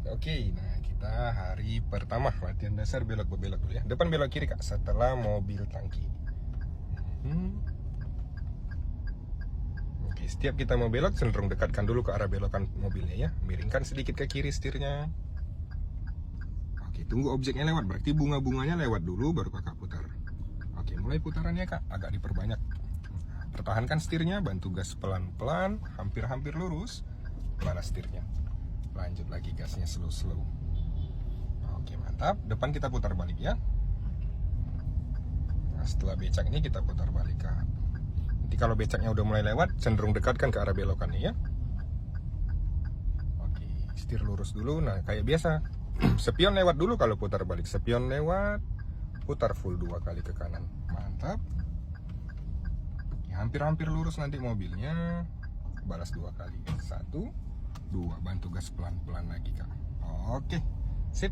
Oke, nah kita hari pertama latihan dasar belok-belok dulu ya. Depan belok kiri kak, setelah mobil tangki. Oke, setiap kita mau belok cenderung dekatkan dulu ke arah belokan mobilnya ya. Miringkan sedikit ke kiri setirnya. Oke, tunggu objeknya lewat, berarti bunga-bunganya lewat dulu baru kakak putar. Oke, mulai putarannya kak, agak diperbanyak. Pertahankan setirnya, bantu gas pelan-pelan, hampir-hampir lurus. Panas setirnya. Lanjut lagi gasnya slow-slow. Oke, mantap. Depan kita putar balik ya. Nah, setelah becak ini kita putar balik kak. Nanti kalau becaknya udah mulai lewat, cenderung dekatkan ke arah belokannya ya. Oke, setir lurus dulu. Nah, kayak biasa. Spion lewat dulu kalau putar balik. Spion lewat, putar full 2 kali ke kanan. Mantap. Hampir-hampir lurus nanti mobilnya. Balas 2 kali. 1, 2, bantu gas pelan-pelan lagi kak. Oke, sip.